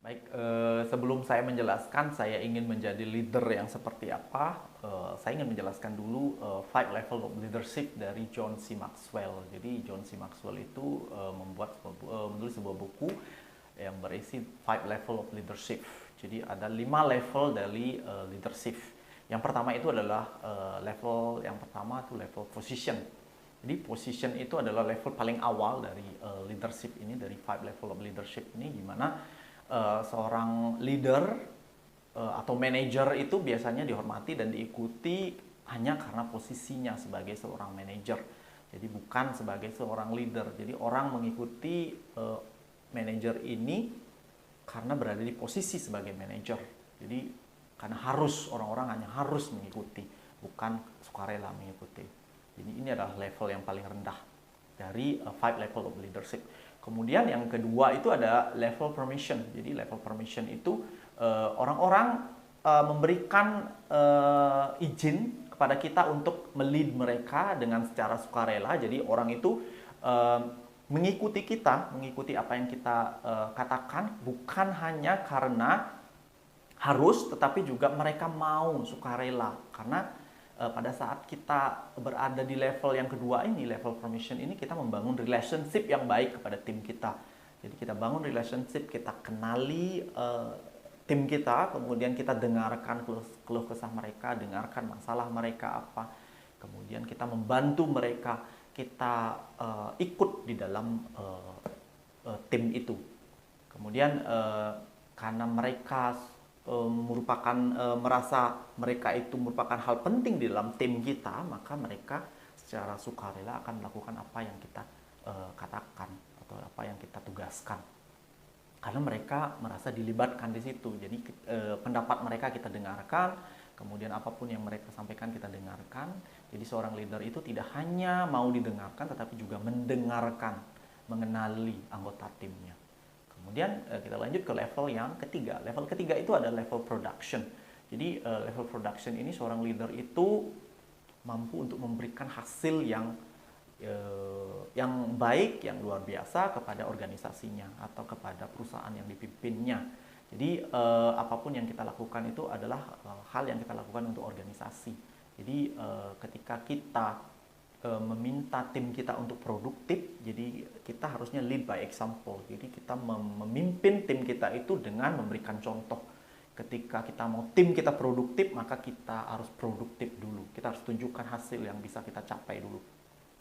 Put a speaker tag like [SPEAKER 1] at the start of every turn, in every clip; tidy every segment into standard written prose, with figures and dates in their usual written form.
[SPEAKER 1] Baik, sebelum saya menjelaskan saya ingin menjadi leader yang seperti apa, saya ingin menjelaskan dulu 5 level of leadership dari John C. Maxwell. Jadi John C. Maxwell itu menulis sebuah buku yang berisi 5 level of leadership. Jadi ada 5 level dari leadership. Yang pertama itu adalah level yang pertama itu level position. Jadi position itu adalah level paling awal dari leadership ini, dari 5 level of leadership ini, di mana seorang leader atau manajer itu biasanya dihormati dan diikuti hanya karena posisinya sebagai seorang manajer. Jadi bukan sebagai seorang leader. Jadi orang mengikuti manajer ini karena berada di posisi sebagai manajer. Jadi karena harus, orang-orang hanya harus mengikuti, bukan sukarela mengikuti. Jadi ini adalah level yang paling rendah dari 5 level of leadership. Kemudian yang kedua itu ada level permission. Jadi level permission itu orang-orang memberikan izin kepada kita untuk melead mereka dengan secara sukarela. Jadi orang itu mengikuti kita, mengikuti apa yang kita katakan, bukan hanya karena harus, tetapi juga mereka mau sukarela. Karena pada saat kita berada di level yang kedua ini, level permission ini, kita membangun relationship yang baik kepada tim kita. Jadi kita bangun relationship, kita kenali tim kita, kemudian kita dengarkan keluh kesah mereka, dengarkan masalah mereka apa, kemudian kita membantu mereka, kita ikut di dalam tim itu. Kemudian karena mereka merupakan merasa mereka itu merupakan hal penting di dalam tim kita, maka mereka secara sukarela akan melakukan apa yang kita katakan atau apa yang kita tugaskan. Karena mereka merasa dilibatkan di situ. Jadi pendapat mereka kita dengarkan, kemudian apapun yang mereka sampaikan kita dengarkan. Jadi seorang leader itu tidak hanya mau didengarkan, tetapi juga mendengarkan, mengenali anggota timnya. Kemudian kita lanjut ke level yang ketiga. Level ketiga itu adalah level production. Jadi level production ini seorang leader itu mampu untuk memberikan hasil yang baik, yang luar biasa kepada organisasinya atau kepada perusahaan yang dipimpinnya. Jadi apapun yang kita lakukan itu adalah hal yang kita lakukan untuk organisasi. Jadi ketika kita meminta tim kita untuk produktif, jadi kita harusnya lead by example. Jadi kita memimpin tim kita itu dengan memberikan contoh. Ketika kita mau tim kita produktif, maka kita harus produktif dulu. Kita harus tunjukkan hasil yang bisa kita capai dulu.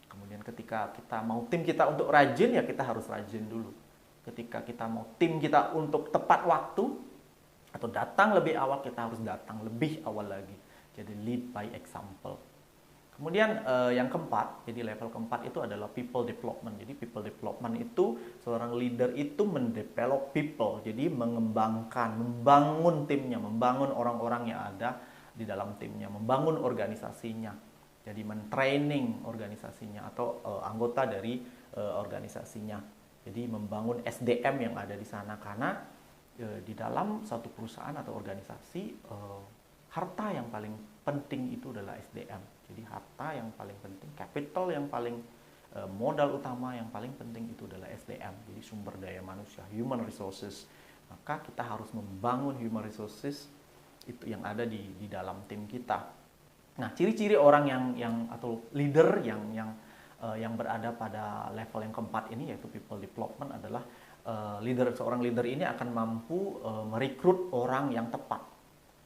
[SPEAKER 1] Kemudian ketika kita mau tim kita untuk rajin, ya kita harus rajin dulu. Ketika kita mau tim kita untuk tepat waktu atau datang lebih awal, kita harus datang lebih awal lagi. Jadi lead by example. Kemudian yang keempat, jadi level keempat itu adalah people development. Jadi people development itu seorang leader itu mendevelop people, jadi mengembangkan, membangun timnya, membangun orang-orang yang ada di dalam timnya, membangun organisasinya. Jadi mentraining organisasinya atau anggota dari organisasinya. Jadi membangun SDM yang ada di sana, karena di dalam satu perusahaan atau organisasi harta yang paling penting itu adalah SDM. Jadi harta yang paling penting, capital yang paling modal utama yang paling penting itu adalah SDM. Jadi sumber daya manusia, human resources. Maka kita harus membangun human resources itu yang ada di dalam tim kita. Nah, ciri-ciri orang yang atau leader yang berada pada level yang keempat ini, yaitu people development, adalah seorang leader ini akan mampu merekrut orang yang tepat.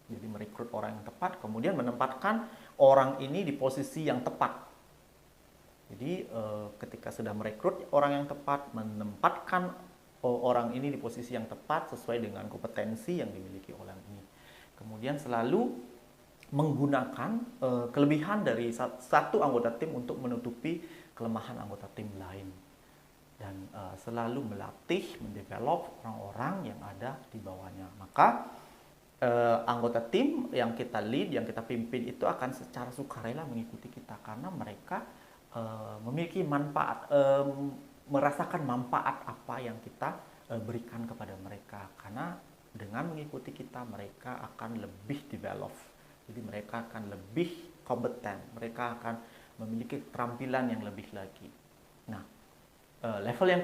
[SPEAKER 1] Jadi merekrut orang yang tepat, kemudian menempatkan orang ini di posisi yang tepat. Jadi ketika sudah merekrut orang yang tepat, menempatkan orang ini di posisi yang tepat sesuai dengan kompetensi yang dimiliki orang ini. Kemudian selalu menggunakan kelebihan dari satu anggota tim untuk menutupi kelemahan anggota tim lain. Dan selalu melatih, mendevelop orang-orang yang ada di bawahnya. Maka anggota tim yang kita lead, yang kita pimpin itu akan secara sukarela mengikuti kita, karena mereka memiliki manfaat, merasakan manfaat apa yang kita berikan kepada mereka. Karena dengan mengikuti kita, mereka akan lebih develop. Jadi mereka akan lebih kompeten, mereka akan memiliki keterampilan yang lebih lagi. Nah, Level yang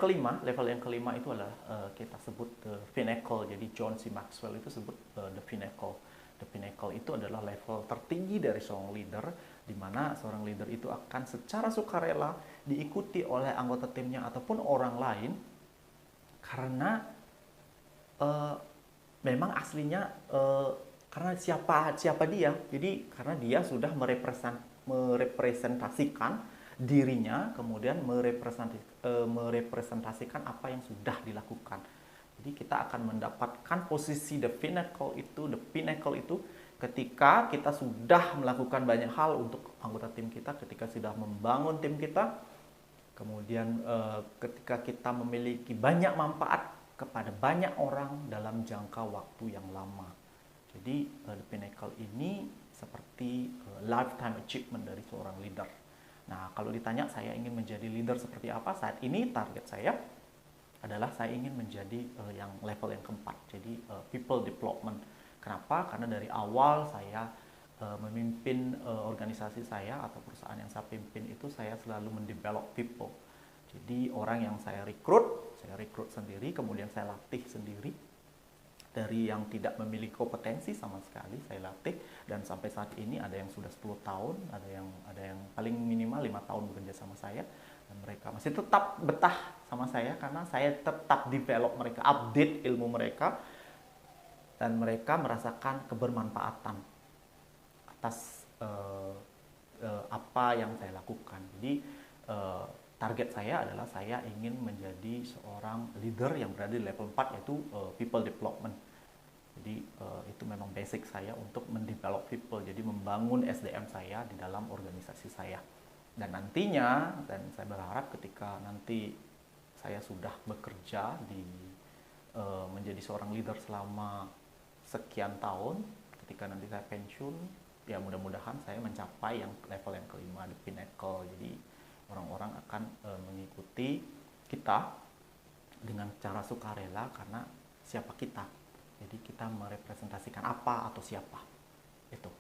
[SPEAKER 1] kelima itu adalah kita sebut the pinnacle. Jadi John C. Maxwell itu sebut the pinnacle. The pinnacle itu adalah level tertinggi dari seorang leader, di mana seorang leader itu akan secara sukarela diikuti oleh anggota timnya ataupun orang lain, karena memang aslinya karena siapa dia. Jadi karena dia sudah merepresentasikan dirinya, kemudian merepresentasikan apa yang sudah dilakukan. Jadi kita akan mendapatkan posisi the pinnacle itu ketika kita sudah melakukan banyak hal untuk anggota tim kita, ketika sudah membangun tim kita, kemudian ketika kita memiliki banyak manfaat kepada banyak orang dalam jangka waktu yang lama. Jadi the pinnacle ini seperti lifetime achievement dari seorang leader. Nah, kalau ditanya saya ingin menjadi leader seperti apa, saat ini target saya adalah saya ingin menjadi yang level yang keempat, jadi people development. Kenapa? Karena dari awal saya memimpin organisasi saya atau perusahaan yang saya pimpin itu, saya selalu mendevelop people. Jadi orang yang saya rekrut sendiri, kemudian saya latih sendiri. Dari yang tidak memiliki kompetensi sama sekali saya latih, dan sampai saat ini ada yang sudah 10 tahun, ada yang paling minimal 5 tahun bekerja sama saya, dan mereka masih tetap betah sama saya karena saya tetap develop mereka, update ilmu mereka, dan mereka merasakan kebermanfaatan atas apa yang saya lakukan. Jadi target saya adalah saya ingin menjadi seorang leader yang berada di level 4, yaitu people development. Jadi itu memang basic saya untuk mendevelop people, jadi membangun SDM saya di dalam organisasi saya. Dan nantinya, dan saya berharap ketika nanti saya sudah bekerja menjadi seorang leader selama sekian tahun, ketika nanti saya pensiun, ya mudah-mudahan saya mencapai yang level yang kelima, the pinnacle. Jadi orang-orang akan mengikuti kita dengan cara sukarela karena siapa kita. Jadi kita merepresentasikan apa atau siapa. Itu.